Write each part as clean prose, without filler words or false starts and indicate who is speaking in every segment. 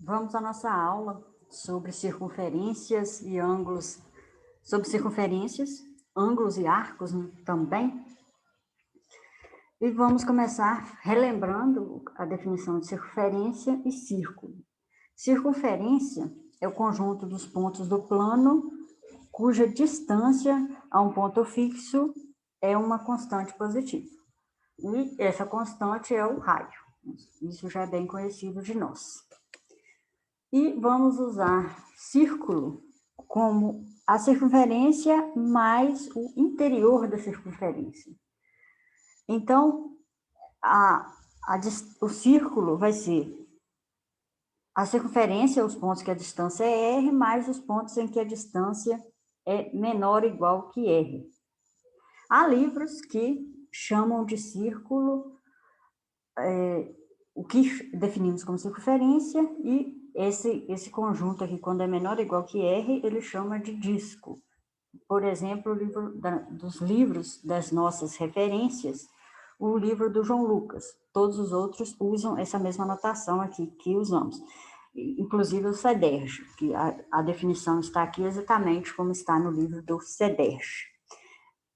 Speaker 1: Vamos à nossa aula sobre circunferências e ângulos, sobre circunferências, ângulos e arcos, né, também. E vamos começar relembrando a definição de circunferência e círculo. Circunferência é o conjunto dos pontos do plano cuja distância a um ponto fixo é uma constante positiva. E essa constante é o raio. Isso já é bem conhecido de nós. E vamos usar círculo como a circunferência mais o interior da circunferência. Então, o círculo vai ser a circunferência, os pontos que a distância é R, mais os pontos em que a distância é menor ou igual que R. Há livros que chamam de círculo o que definimos como circunferência, e esse conjunto aqui, quando é menor ou igual que R, ele chama de disco. Por exemplo, o livro dos livros das nossas referências, o livro do João Lucas. Todos os outros usam essa mesma notação aqui que usamos. Inclusive o CEDERJ, que a definição está aqui exatamente como está no livro do CEDERJ.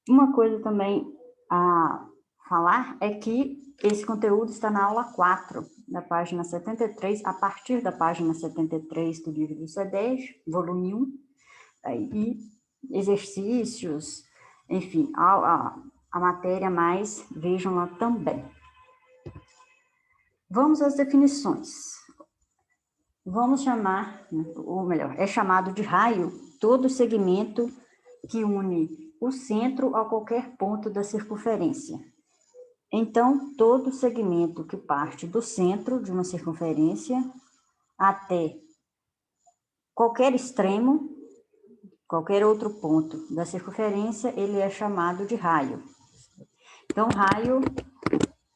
Speaker 1: Uma coisa também a falar é que esse conteúdo está na aula 4, na página 73, a partir da página 73 do livro do CEDERJ, volume 1, e exercícios, enfim, a matéria mais, vejam lá também. Vamos às definições. Vamos chamar, ou melhor, é chamado de raio todo segmento que une o centro a qualquer ponto da circunferência. Então, todo segmento que parte do centro de uma circunferência até qualquer extremo, qualquer outro ponto da circunferência, ele é chamado de raio. Então, raio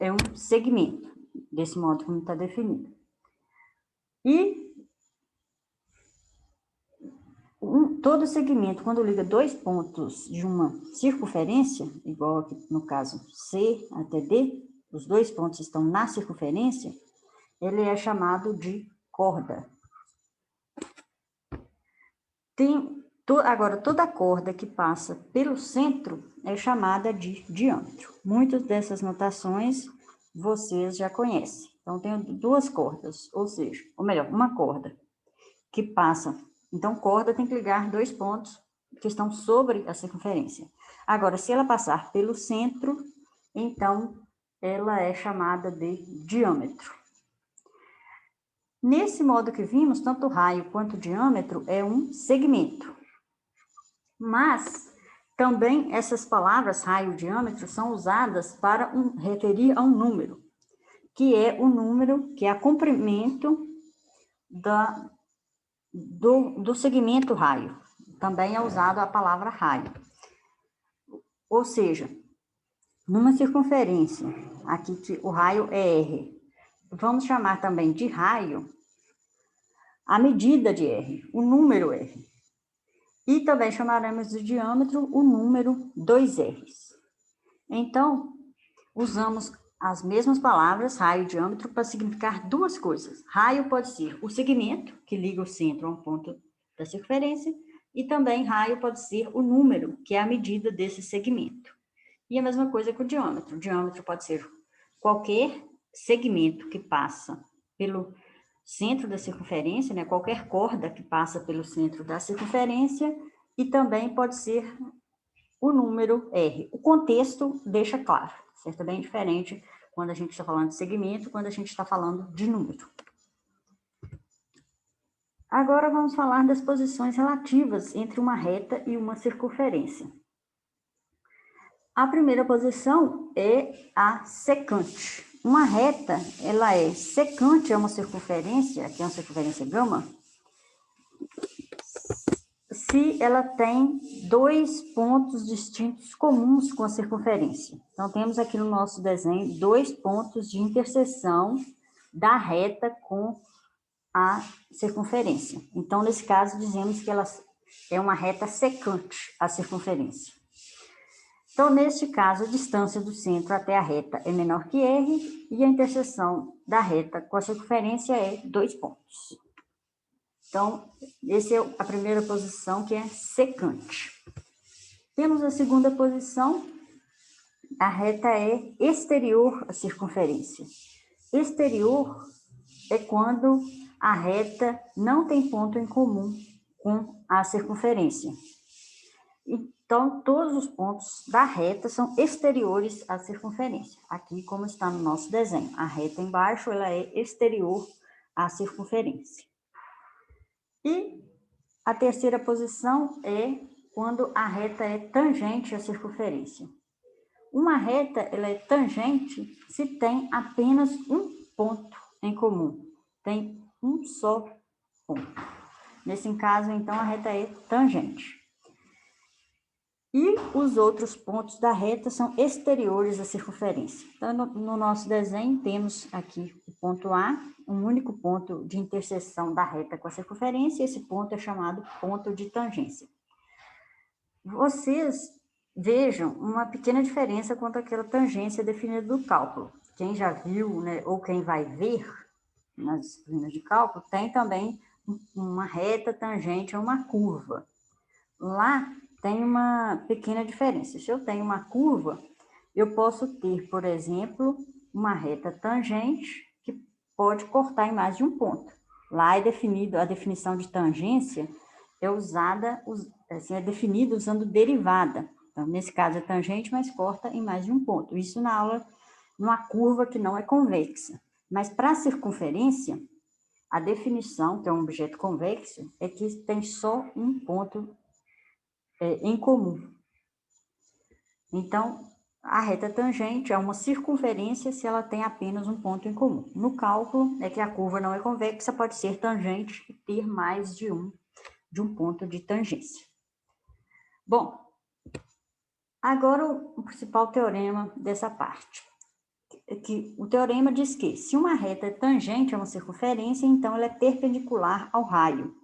Speaker 1: é um segmento, desse modo como está definido. E todo segmento, quando liga dois pontos de uma circunferência, igual aqui no caso C até D, os dois pontos estão na circunferência, ele é chamado de corda. Agora, toda corda que passa pelo centro é chamada de diâmetro. Muitas dessas notações vocês já conhecem. Então, tenho duas cordas, ou melhor, uma corda que passa. Então, corda tem que ligar dois pontos que estão sobre a circunferência. Agora, se ela passar pelo centro, então ela é chamada de diâmetro. Nesse modo que vimos, tanto raio quanto diâmetro é um segmento. Mas também essas palavras, raio e diâmetro, são usadas para referir a um número, que é o número, que é o comprimento do segmento raio. Também é usado a palavra raio. Ou seja, numa circunferência, aqui que o raio é R, vamos chamar também de raio a medida de R, o número R. E também chamaremos de diâmetro o número 2R. Então, usamos as mesmas palavras, raio e diâmetro, para significar duas coisas. Raio pode ser o segmento, que liga o centro a um ponto da circunferência, e também raio pode ser o número, que é a medida desse segmento. E a mesma coisa com o diâmetro. O diâmetro pode ser qualquer segmento que passa pelo centro da circunferência, né? Qualquer corda que passa pelo centro da circunferência, e também pode ser o número R. O contexto deixa claro, certo? É bem diferente quando a gente está falando de segmento, quando a gente está falando de número. Agora vamos falar das posições relativas entre uma reta e uma circunferência. A primeira posição é a secante. Uma reta, ela é secante a uma circunferência, que é uma circunferência gama, se ela tem dois pontos distintos comuns com a circunferência. Então, temos aqui no nosso desenho dois pontos de interseção da reta com a circunferência. Então, nesse caso, dizemos que ela é uma reta secante à circunferência. Então, neste caso, a distância do centro até a reta é menor que R, e a interseção da reta com a circunferência é 2 pontos. Então, essa é a primeira posição, que é secante. Temos a segunda posição, a reta é exterior à circunferência. Exterior é quando a reta não tem ponto em comum com a circunferência. Então, todos os pontos da reta são exteriores à circunferência. Aqui, como está no nosso desenho, a reta embaixo, ela é exterior à circunferência. E a terceira posição é quando a reta é tangente à circunferência. Uma reta, ela é tangente se tem apenas um ponto em comum. Tem um só ponto. Nesse caso, então, a reta é tangente. E os outros pontos da reta são exteriores à circunferência. Então, no nosso desenho, temos aqui o ponto A, um único ponto de interseção da reta com a circunferência, e esse ponto é chamado ponto de tangência. Vocês vejam uma pequena diferença quanto àquela tangência definida do cálculo. Quem já viu, né, ou quem vai ver nas disciplinas de cálculo, tem também uma reta tangente a uma curva. Lá tem uma pequena diferença. Se eu tenho uma curva, eu posso ter, por exemplo, uma reta tangente que pode cortar em mais de um ponto. Lá é definido, a definição de tangência é usada, assim, é definida usando derivada. Então, nesse caso é tangente, mas corta em mais de um ponto. Isso na aula, numa curva que não é convexa. Mas para a circunferência, a definição, que é um objeto convexo, é que tem só um ponto em comum. Então, a reta tangente é uma circunferência se ela tem apenas um ponto em comum. No cálculo, é que a curva não é convexa, pode ser tangente e ter mais de um ponto de tangência. Bom, agora o principal teorema dessa parte. Que o teorema diz que se uma reta é tangente a uma circunferência, então ela é perpendicular ao raio.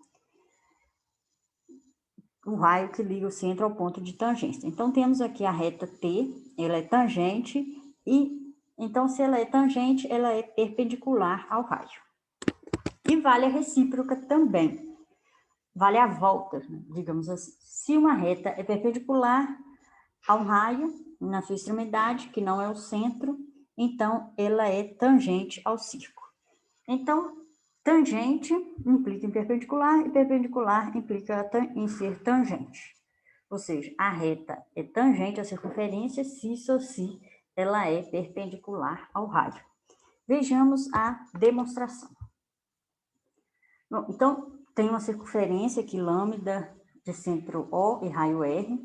Speaker 1: O raio que liga o centro ao ponto de tangência. Então, temos aqui a reta T, ela é tangente, e então, se ela é tangente, ela é perpendicular ao raio. E vale a recíproca também. Vale a volta, digamos assim. Se uma reta é perpendicular ao raio, na sua extremidade, que não é o centro, então ela é tangente ao círculo. Então, tangente implica em perpendicular e perpendicular implica em ser tangente. Ou seja, a reta é tangente à circunferência se ela é perpendicular ao raio. Vejamos a demonstração. Bom, então, tem uma circunferência aqui, lambda de centro O e raio R,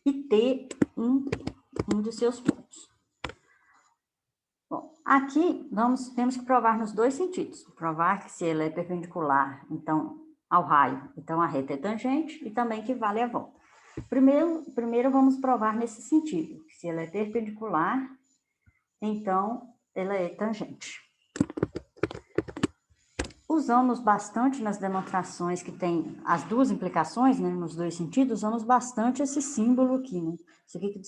Speaker 1: e T um de seus pontos. Bom, aqui temos que provar nos dois sentidos. Provar que se ela é perpendicular, então, ao raio, então a reta é tangente, e também que vale a volta. Primeiro vamos provar nesse sentido. Se ela é perpendicular, então ela é tangente. Usamos bastante nas demonstrações que tem as duas implicações, né, nos dois sentidos, usamos bastante esse símbolo aqui, né? Isso aqui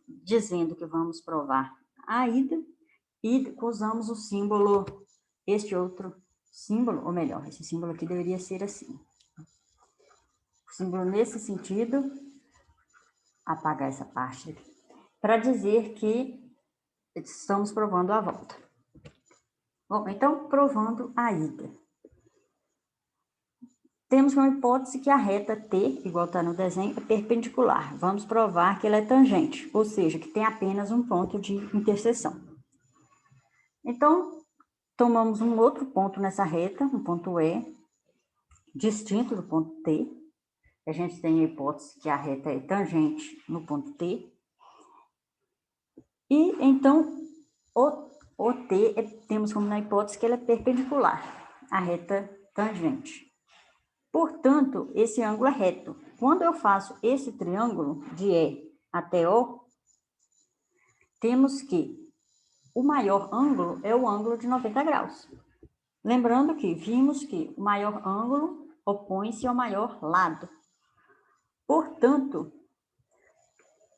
Speaker 1: dizendo que vamos provar a ida, e usamos o símbolo, este outro símbolo, ou melhor, esse símbolo aqui deveria ser assim. O símbolo nesse sentido, apagar essa parte aqui, para dizer que estamos provando a volta. Bom, então, provando a ida. Temos uma hipótese que a reta T, igual está no desenho, é perpendicular. Vamos provar que ela é tangente, ou seja, que tem apenas um ponto de interseção. Então, tomamos um outro ponto nessa reta, um ponto E, distinto do ponto T. A gente tem a hipótese que a reta é tangente no ponto T. E, então, o T, temos como na hipótese que ela é perpendicular à reta tangente. Portanto, esse ângulo é reto. Quando eu faço esse triângulo de E até O, temos que o maior ângulo é o ângulo de 90 graus. Lembrando que vimos que o maior ângulo opõe-se ao maior lado. Portanto,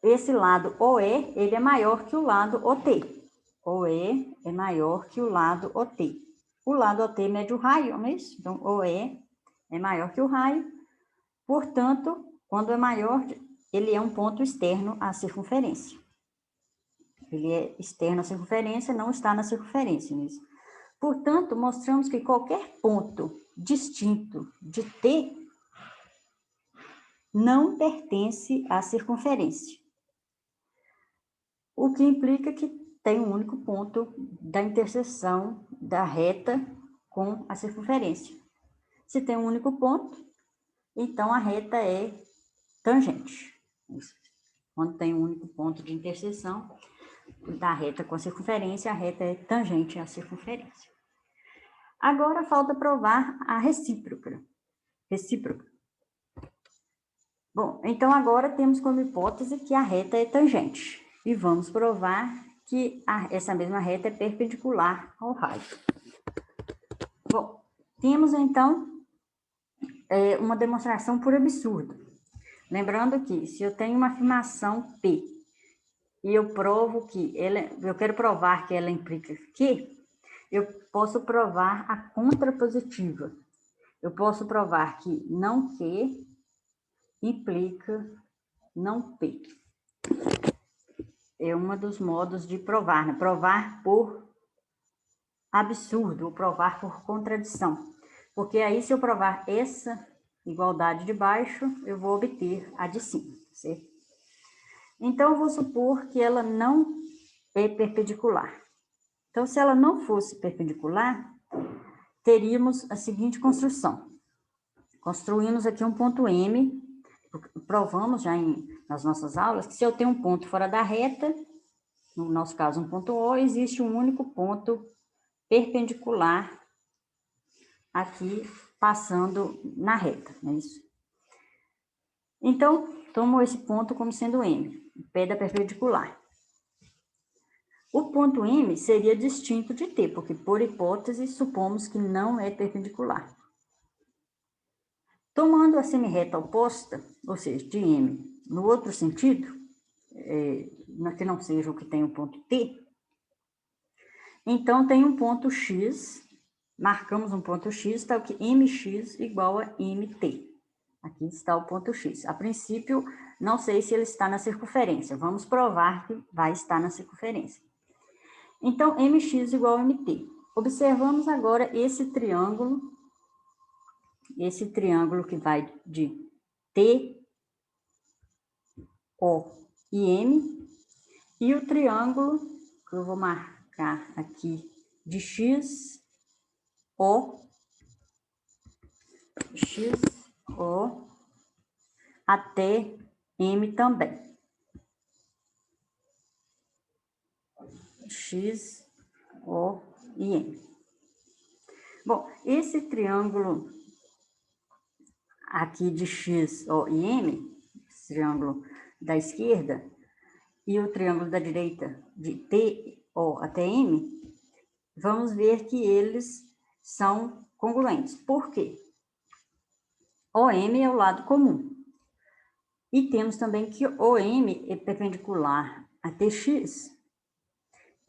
Speaker 1: esse lado OE, ele é maior que o lado OT. OE é maior que o lado OT. O lado OT mede o raio, não é isso? Então, OE é maior que o raio, portanto, quando é maior, ele é um ponto externo à circunferência. Ele é externo à circunferência, não está na circunferência. Né? Portanto, mostramos que qualquer ponto distinto de T não pertence à circunferência. O que implica que tem um único ponto da interseção da reta com a circunferência. Se tem um único ponto, então a reta é tangente. Quando tem um único ponto de interseção da reta com a circunferência, a reta é tangente à circunferência. Agora falta provar a recíproca. Bom, então agora temos como hipótese que a reta é tangente. E vamos provar que essa mesma reta é perpendicular ao raio. Bom, temos então uma demonstração por absurdo. Lembrando que se eu tenho uma afirmação P e eu quero provar que ela implica Q, eu posso provar a contrapositiva. Eu posso provar que não Q implica não P. É um dos modos de provar, né? Provar por absurdo, ou provar por contradição. Porque aí, se eu provar essa igualdade de baixo, eu vou obter a de cima, certo? Então, eu vou supor que ela não é perpendicular. Então, se ela não fosse perpendicular, teríamos a seguinte construção. Construímos aqui um ponto M, provamos já nas nossas aulas que se eu tenho um ponto fora da reta, no nosso caso um ponto O, existe um único ponto perpendicular aqui passando na reta, não é isso? Então, tomo esse ponto como sendo M, o pé da perpendicular. O ponto M seria distinto de T, porque por hipótese supomos que não é perpendicular. Tomando a semirreta oposta, ou seja, de M no outro sentido, que não seja o que tem o ponto T, então tem um ponto X, marcamos um ponto X, está o que MX igual a MT. Aqui está o ponto X. A princípio, não sei se ele está na circunferência. Vamos provar que vai estar na circunferência. Então, MX igual a MT. Observamos agora esse triângulo que vai de T, O e M, e o triângulo que eu vou marcar aqui de X, O, até M também. X, O e M. Bom, esse triângulo aqui de X, O e M, esse triângulo da esquerda, e o triângulo da direita de T, O até M, vamos ver que eles são congruentes. Por quê? OM é o lado comum. E temos também que OM é perpendicular a TX.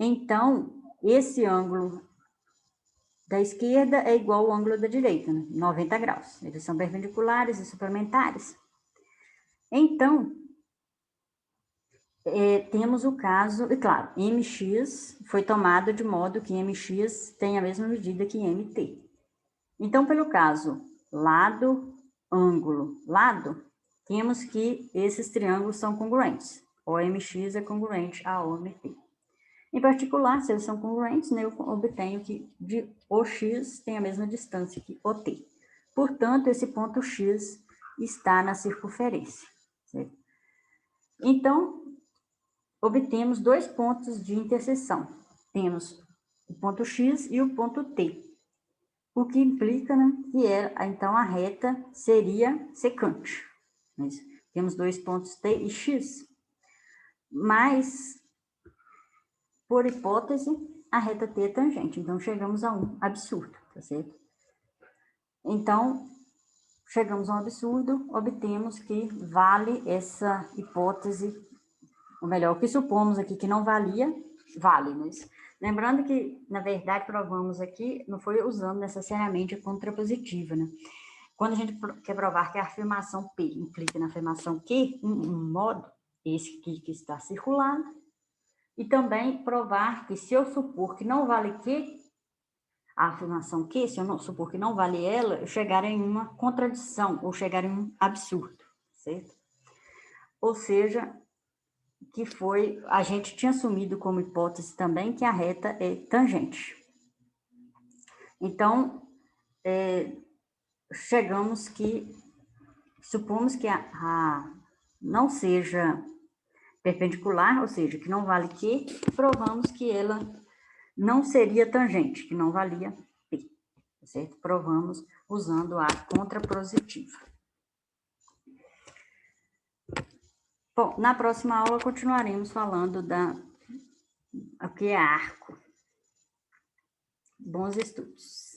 Speaker 1: Então, esse ângulo da esquerda é igual ao ângulo da direita, né? 90 graus. Eles são perpendiculares e suplementares. Então, temos o caso, e claro, MX foi tomado de modo que MX tem a mesma medida que MT. Então, pelo caso lado, ângulo, lado, temos que esses triângulos são congruentes. OMX é congruente a OMT. Em particular, se eles são congruentes, né, eu obtenho que de OX tem a mesma distância que OT. Portanto, esse ponto X está na circunferência. Certo? Então, obtemos dois pontos de interseção. Temos o ponto X e o ponto T. O que implica, né, que então a reta seria secante. Mas temos dois pontos T e X. Mas, por hipótese, a reta T é tangente. Então, chegamos a um absurdo, tá certo? Então, chegamos a um absurdo, obtemos que vale essa hipótese, ou melhor, o que supomos aqui que não valia, vale, mas lembrando que, na verdade, provamos aqui, não foi usando necessariamente a contrapositiva, né? Quando a gente quer provar que a afirmação P implica na afirmação Q, um modo, esse aqui que está circulado, e também provar que se eu supor que não vale Q, a afirmação Q, se eu não supor que não vale ela, eu chegar em uma contradição, ou chegar em um absurdo, certo? Ou seja, que foi, a gente tinha assumido como hipótese também que a reta é tangente. Então, supomos que a não seja perpendicular, ou seja, que não vale Q, provamos que ela não seria tangente, que não valia P, certo? Provamos usando a contrapositiva. Bom, na próxima aula continuaremos falando o que é arco. Bons estudos.